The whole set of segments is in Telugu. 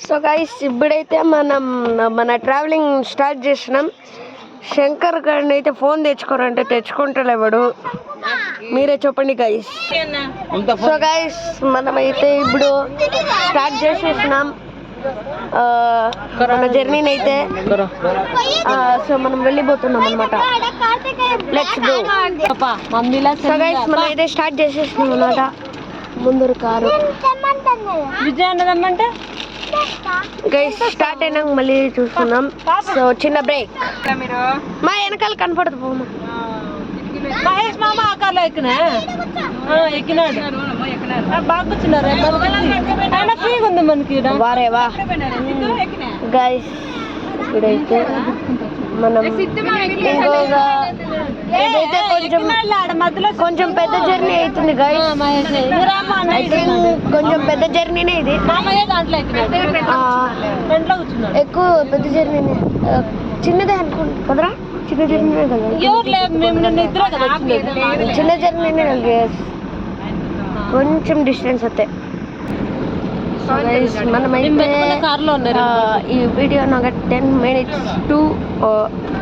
సో గైస్ ఇప్పుడైతే మన ట్రావెలింగ్ స్టార్ట్ చేసినాం. శంకర్ గారిని అయితే ఫోన్ తెచ్చుకోరంటే తెచ్చుకుంటలేవాడు. మీరే చెప్పండి గైస్. సో గైస్ మనమైతే ఇప్పుడు స్టార్ట్ చేసేసినాం మన జర్నీని అయితే. సో మనం వెళ్ళిపోతున్నాం అనమాట. Let's go. సో గైస్ మనం అయితే స్టార్ట్ చేసేసినాం అనమాట. ముందరు కారు విజయనగరం గైస్ స్టార్ట్ అయినాక మళ్ళీ చూసుకుందాం. సో చిన్న బ్రేక్. మా వెనకాల కనపడదు పోమా. మహేష్ మామ ఆ కార్లో ఎక్కినాడు బాగా కూర్చున్నారు. ఆయన ఫ్రీగా ఉంది మనకి. వారేవా గైస్ ఇప్పుడైతే మనం ఇంకొక ఇదైతే కొంచెం పెద్ద జర్నీ అవుతుంది గైస్. ఐ థింక్ కొంచెం పెద్ద జర్నీనే ఇది. ఎక్కువ పెద్ద జర్నీనే. చిన్నదే అనుకుంటా కదరా. చిన్న జర్నీనే కదా. చిన్న జర్నీనే గైస్. కొంచెం డిస్టెన్స్ వస్తే మనమైతే ఈ వీడియోని ఒక 10 minutes టు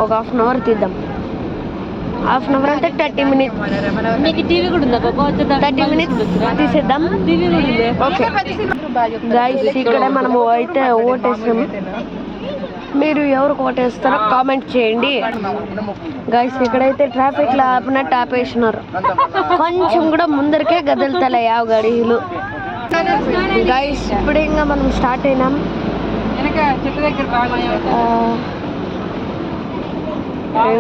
ఒక ½ hour తీద్దాం. ½ hour అంటే 30 minutes. మీకు టీవీ కూడా ఉందా బాబా? 30 minutes తీసేద్దాం. ఓకే గైస్ ఇక్కడ మనము అయితే ఓటేసాం. మీరు ఎవరికి ఓటేస్తారో కామెంట్ చేయండి గైస్. ఇక్కడైతే ట్రాఫిక్ లో ఆపినట్టు ఆపేసినారు. కొంచెం కూడా ముందరికే గదలుతలే యావ గడియలు గైస్. ఇప్పుడు ఇంకా మనం స్టార్ట్ అయినాం.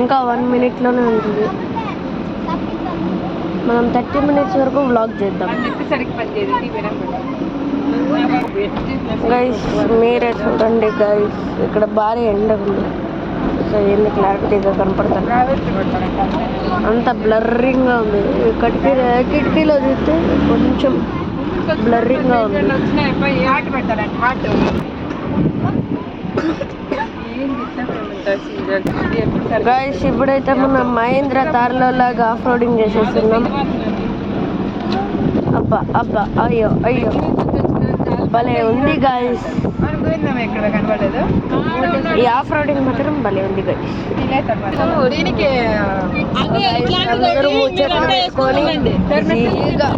ఇంకా 1 minute లోనే ఉంటుంది. మనం 30 minutes వరకు వ్లాగ్ చేద్దాం గైస్. మీరే చూడండి గైస్. ఇక్కడ భారీ ఎండ ఉంది. సో ఎన్ని క్లారిటీగా కనపడతాను. అంత బ్లర్రింగ్గా ఉంది. కిటికీలో చూస్తే కొంచెం బ్లర్రింగ్గా ఉంది. గైస్ ఇప్పుడైతే మనం మహేంద్ర తార్లో లాగా ఆఫ్ రోడింగ్ చేసేస్తున్నాం. అబ్బా అబ్బా అయ్యో అయ్యో భలే ఉంది గైస్. ఈ ఆఫ్ రోడింగ్ మాత్రం భలే ఉంది గైస్. అందరూ ముచ్చట్లు పెట్టుకొని ఈజీగా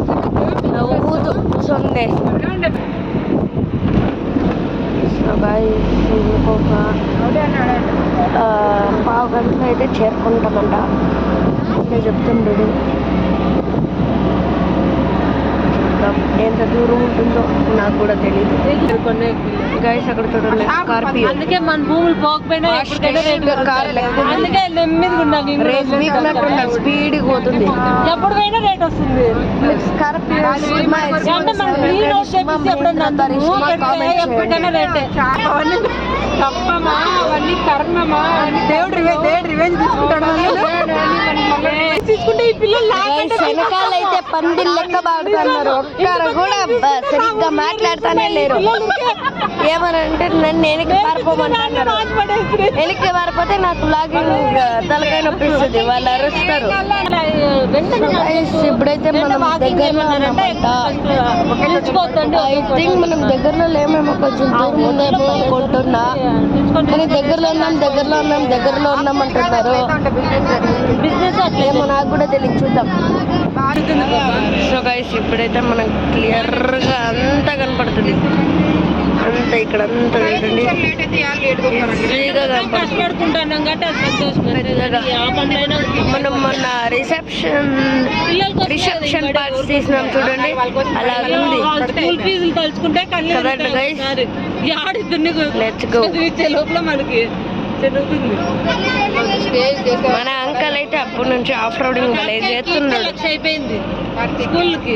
నవ్వుతూ సొందేస్తాం. సో గైస్ ఇంకొక 15 గంటలు అయితే చేరుకుంటామంట. నేను చెప్తాను రెడీ. ఎంత దూరం ఉంటుందో నాకు కూడా తెలియదు గైస్. అక్కడ చూడండి స్కార్పియో. అందుకే మన భూములు పోకపోయినా అందుకే నెమ్మదిగా స్పీడ్ పోతుంది. ఎప్పుడు పోయినా రేట్ వస్తుంది. స్కార్పియో ఎప్పటికైనా రేటే. తప్పమా అవన్నీ కర్మమా. దేవుడు రివెంజ్ తీసుకుంటే ఈ పిల్లలు వెనకాల అయితే పందిలు లెక్క బాడుతున్నారు. ఒక్కరు కూడా సరిగ్గా మాట్లాడుతానే లేరు. ఏమనంటే నన్ను వెనక్కి పారిపోమన్నారు. వెనక్కి పారిపోతే నాకు లాగిన్ తలకాయ నొప్పిస్తుంది. వాళ్ళు అరుస్తారు. ఇప్పుడైతే మనం దగ్గరలో ఐ థింక్ మనం దగ్గరలో లేమేమో. కొంచెం దూరం ఉందేమో అనుకుంటున్నా. కానీ దగ్గరలో ఉన్నాం అంటున్నారు. ఏమో నాకు కూడా తెలియదు. చూద్దాం. సో గైస్ ఇప్పుడైతే మనకు క్లియర్గా అంతా కనపడుతుంది. అంతా ఇక్కడ అంతా చూడండి ఈజీగా కనపడుతుంది. మనం మొన్న రిసెప్షన్ పార్ట్స్ తీసినాం చూడండి. అలా ఉంది. Correct guys. Let's go. లోపల మనకి మన అంకల్ అయితే అప్పటి నుంచి ఆఫ్ రోడింగ్ చేస్తున్నాడు. అయిపోయింది స్కూల్ కి.